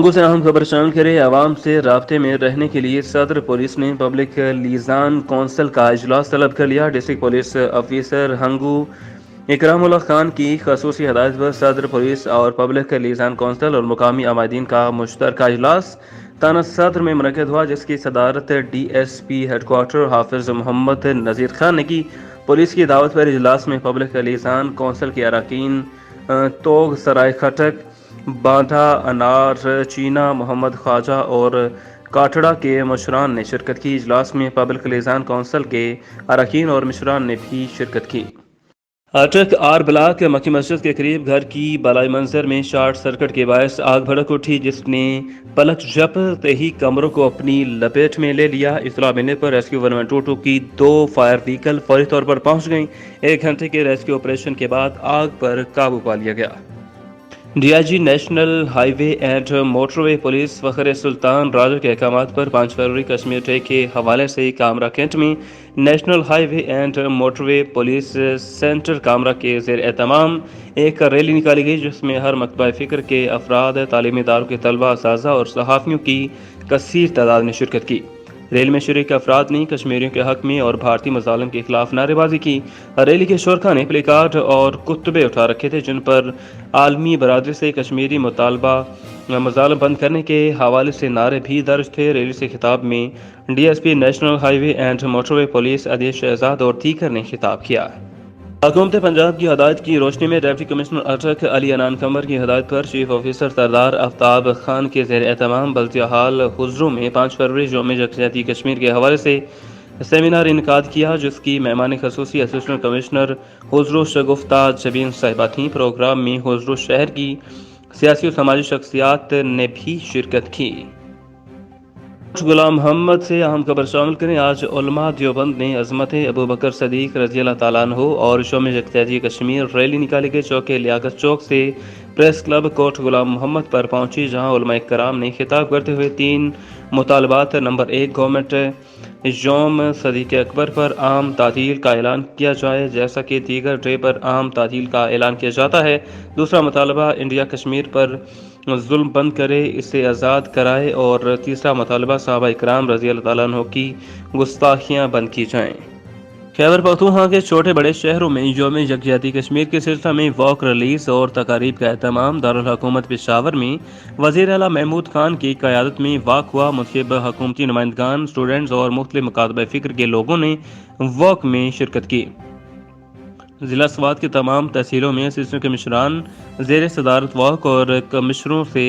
ہنگو سے اہم خبر شامل کرے عوام سے رابطے میں رہنے کے لیے صدر پولیس نے پبلک لیزان کونسل کا اجلاس طلب کر لیا۔ ڈسٹرکٹ پولیس آفیسر ہنگو اکرام اللہ خان کی خصوصی ہدایت پر صدر پولیس اور پبلک لیزان کونسل اور مقامی عمائدین کا مشترکہ اجلاس تھانہ صدر میں منعقد ہوا، جس کی صدارت D S P head quarter Hafiz Muhammad Nazir Khan نے کی۔ پولیس کی دعوت پر اجلاس میں پبلک لیزان کونسل کے اراکین توگ سرائے کھٹک، باندھا، انار چینا، محمد خواجہ اور کاٹڑا کے مشران نے شرکت کی۔ اجلاس میں پبلک لیزان کونسل کے اراکین اور مشران نے بھی شرکت کی۔ اٹک آر بلاک مکی مسجد کے قریب گھر کی بالائی منزل میں شارٹ سرکٹ کے باعث آگ بھڑک اٹھی، جس نے پلک جھپکتے ہی کمروں کو اپنی لپیٹ میں لے لیا۔ اطلاع ملنے پر ریسکیو 122 کی 2 فائر وہیکل فوری طور پر پہنچ گئیں۔ 1 گھنٹے کے ریسکیو آپریشن کے بعد آگ پر قابو پا لیا گیا۔ D I G national highway and motorway police Fakhar Sultan راجہ کے احکامات پر 5 فروری کشمیر ڈے کے حوالے سے کامرا کینٹ میں national highway and motorway police centre Kamra کے زیر اہتمام ایک ریلی نکالی گئی، جس میں ہر مکتبہ فکر کے افراد، تعلیمی اداروں کے طلبہ، اساتذہ اور صحافیوں کی کثیر تعداد نے شرکت کی۔ ریلی میں شریک افراد نے کشمیریوں کے حق میں اور بھارتی مظالم کے خلاف نعرے بازی کی۔ ریلی کے شرکاء نے پلے کارڈ اور کتبے اٹھا رکھے تھے، جن پر عالمی برادری سے کشمیری مظالم بند کرنے کے حوالے سے نعرے بھی درج تھے۔ ریلی سے خطاب میں D S P national highway and motorway police ادیش شہزاد اور دیگر نے خطاب کیا۔ حکومت پنجاب کی ہدایت کی روشنی میں ڈپٹی کمشنر اٹک علی عنان قمر کی ہدایت پر چیف آفیسر سردار آفتاب خان کے زیر اہتمام بلدیہ ہال حضرو میں 5 فروری یوم یکجہتی کشمیر کے حوالے سے سیمینار انعقاد کیا، جس کی مہمان خصوصی اسسٹنٹ کمشنر حضرو شگفتہ جبین صاحبہ تھیں۔ پروگرام میں حضرو شہر کی سیاسی و سماجی شخصیات نے بھی شرکت کی۔ غلام محمد سے اہم خبر شامل کریں۔ آج علماء دیوبند نے عظمت ابو بکر صدیق رضی اللہ تعالیٰ عنہ اور یوم یکجہتی کشمیر ریلی نکالی گئی۔ چوک لیاقت چوک سے پریس کلب کوٹ غلام محمد پر پہنچی، جہاں علماء کرام نے خطاب کرتے ہوئے 3 مطالبات: نمبر 1، گورنمنٹ یوم صدیق اکبر پر عام تعطیل کا اعلان کیا جائے، جیسا کہ دیگر ڈے پر عام تعطیل کا اعلان کیا جاتا ہے۔ دوسرا مطالبہ، انڈیا کشمیر پر ظلم بند کرے، اسے آزاد کرائے، اور تیسرا مطالبہ، صحابہ اکرام رضی اللہ تعالیٰ عنہ کی گستاخیاں بند کی جائیں۔ خیبر پختونخوا کے چھوٹے بڑے شہروں میں یوم یکجہتی کشمیر کے سلسلہ میں واک ریلیز اور تقاریب کا اہتمام۔ دارالحکومت پشاور میں وزیر اعلیٰ محمود خان کی قیادت میں واک ہوا۔ مختلف حکومتی نمائندگان، اسٹوڈنٹس اور مختلف مکاتبہ فکر کے لوگوں نے واک میں شرکت کی۔ ضلع سوات کے تمام تحصیلوں میں اسسٹنٹ کمشنران زیر صدارت واک اور کمشنروں سے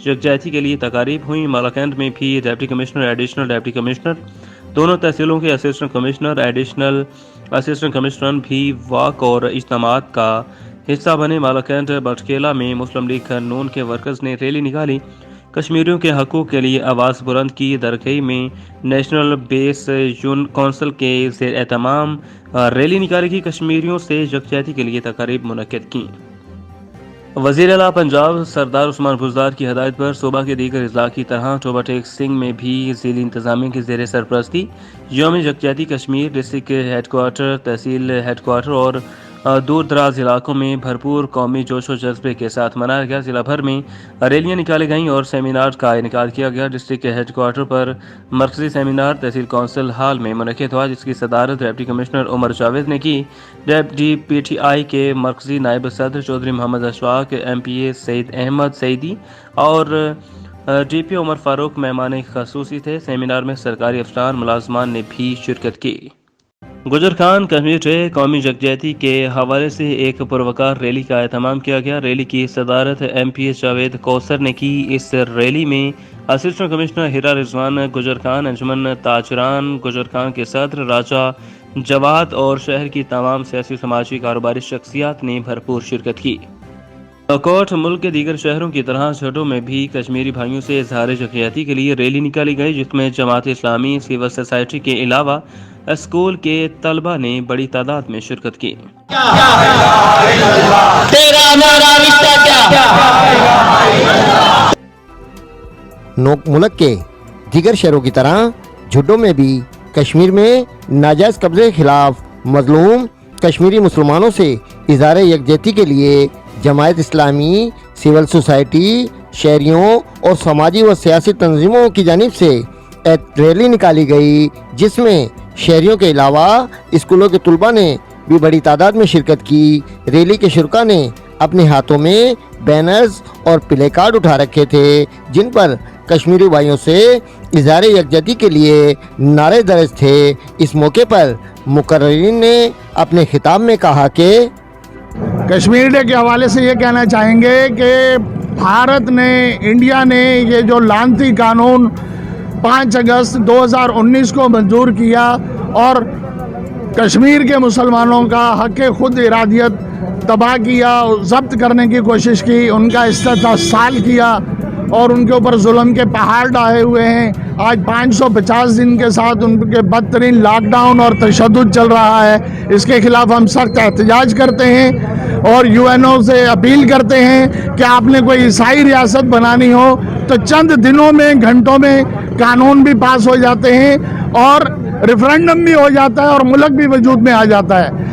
یکجہتی کے لیے تقاریب ہوئیں۔ مالاکنڈ میں بھی deputy commissioner, additional deputy commissioner, دونوں تحصیلوں کے اسسٹنٹ کمشنر، ایڈیشنل اسسٹنٹ کمشنران بھی واک اور اجتماعات کا حصہ بنے۔ مالاکنڈ بٹکیلا میں مسلم لیگ نون کے ورکرز نے ریلی نکالی، کشمیریوں کے حقوق کے لیے آواز بلند کی۔ درگئی میں نیشنل بیس کونسل کے زیر اہتمام ریلی نکالی گئی، کشمیریوں سے یکجہتی کے لیے تقاریب منعقد کی۔ وزیر اعلیٰ پنجاب سردار عثمان بزدار کی ہدایت پر صوبہ کے دیگر اضلاع کی طرح ٹوبہ ٹیک سنگھ میں بھی ضلعی انتظامیہ کی زیر سرپرستی یوم یکجہتی کشمیر ڈسٹرکٹ ہیڈ کوارٹر، تحصیل ہیڈ کوارٹر اور دور دراز علاقوں میں بھرپور قومی جوش و جذبے کے ساتھ منایا گیا۔ ضلع بھر میں ریلیاں نکالی گئیں اور سیمینار کا انعقاد کیا گیا۔ ڈسٹرکٹ ہیڈ کوارٹر پر مرکزی سیمینار تحصیل کونسل ہال میں منعقد ہوا، جس کی صدارت ڈپٹی کمشنر عمر جاوید نے کی۔ ڈی پی ٹی آئی کے مرکزی نائب صدر چودھری محمد اشفاق، ایم پی اے سعید احمد سعیدی اور ڈی پی عمر فاروق مہمان خصوصی تھے۔ سیمینار میں سرکاری افسران، ملازمان نے بھی شرکت کی۔ گجر خان کشمیر ڈے قومی یکجہتی کے حوالے سے ایک پروقار ریلی کا اہتمام کیا گیا۔ ریلی کی صدارت ایم پی اے جاوید کوثر نے کی۔ اس ریلی میں اسسٹنٹ کمشنر ہیرا رضوان گجر خان، انجمن تاجران گجر خان کے صدر راجہ جواد اور شہر کی تمام سیاسی سماجی کاروباری شخصیات نے بھرپور شرکت کی۔ کوٹ ملک کے دیگر شہروں کی طرح جھڈو میں بھی کشمیری بھائیوں سے اظہار یکجہتی کے لیے ریلی نکالی گئی، جس میں جماعت اسلامی، سول سوسائٹی کے علاوہ اسکول کے طلبہ نے بڑی تعداد میں شرکت کی۔ ملک کے دیگر شہروں کی طرح جھڈو میں بھی کشمیر میں ناجائز قبضے کے خلاف مظلوم کشمیری مسلمانوں سے اظہار یکجہتی کے لیے جماعت اسلامی، سول سوسائٹی، شہریوں اور سماجی و سیاسی تنظیموں کی جانب سے ایک ریلی نکالی گئی، جس میں شہریوں کے علاوہ اسکولوں کے طلباء نے بھی بڑی تعداد میں شرکت کی۔ ریلی کے شرکاء نے اپنے ہاتھوں میں بینرز اور پلے کارڈ اٹھا رکھے تھے، جن پر کشمیری بھائیوں سے اظہار یکجہتی کے لیے نعرے درج تھے۔ اس موقع پر مقررین نے اپنے خطاب میں کہا کہ کشمیر ڈے کے حوالے سے یہ کہنا چاہیں گے کہ بھارت نے، انڈیا نے یہ جو لعنتی قانون 5 اگست 2019 کو منظور کیا اور کشمیر کے مسلمانوں کا حق خود ارادیت تباہ کیا، ضبط کرنے کی کوشش کی، ان کا استحصال کیا اور ان کے اوپر ظلم کے پہاڑ ڈھائے ہوئے ہیں۔ آج 550 دن کے ساتھ ان کے بدترین لاک ڈاؤن اور تشدد چل رہا ہے۔ اس کے خلاف ہم سخت احتجاج کرتے ہیں اور UN سے اپیل کرتے ہیں کہ آپ نے کوئی عیسائی ریاست بنانی ہو تو چند دنوں میں، گھنٹوں میں قانون بھی پاس ہو جاتے ہیں اور ریفرنڈم بھی ہو جاتا ہے اور ملک بھی وجود میں آ جاتا ہے۔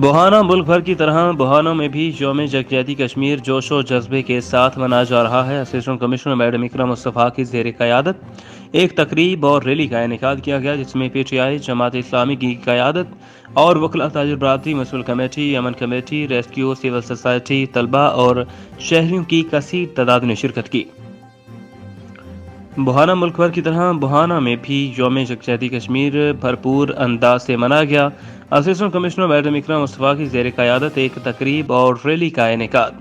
بوہانا ملک بھر کی طرح بوہانا میں بھی یوم یکجہتی کشمیر جوش و جذبے کے ساتھ منایا جا رہا ہے۔ اسسٹنٹ کمشنر میڈم اکرم مصطفیٰ کی زیر قیادت ایک تقریب اور ریلی کا انعقاد کیا گیا، جس میں PTI، جماعت اسلامی کی قیادت اور وکلاء تاجر برادری، میونسپل کمیٹی، امن کمیٹی، ریسکیو، سول سوسائٹی، طلباء اور شہریوں کی کثیر تعداد نے شرکت کی۔ بوہانا ملک بھر کی طرح بوہانا میں بھی یوم یکجہتی کشمیر بھرپور انداز سے منایا گیا۔ اسسٹنٹ کمشنر میڈم اکرم مصطفیٰ کی زیر قیادت ایک تقریب اور ریلی کا انعقاد،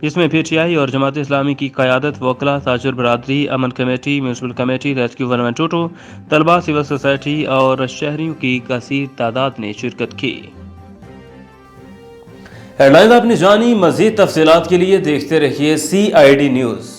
جس میں PTI اور جماعت اسلامی کی قیادت، وکلاء تاجر برادری، امن کمیٹی، میونسپل کمیٹی، ریسکیو 112، طلباء، سول سوسائٹی اور شہریوں کی کثیر تعداد نے شرکت کی۔ ہیڈ لائنز آپ نے جانی، مزید تفصیلات کے لیے دیکھتے رہیے CID نیوز۔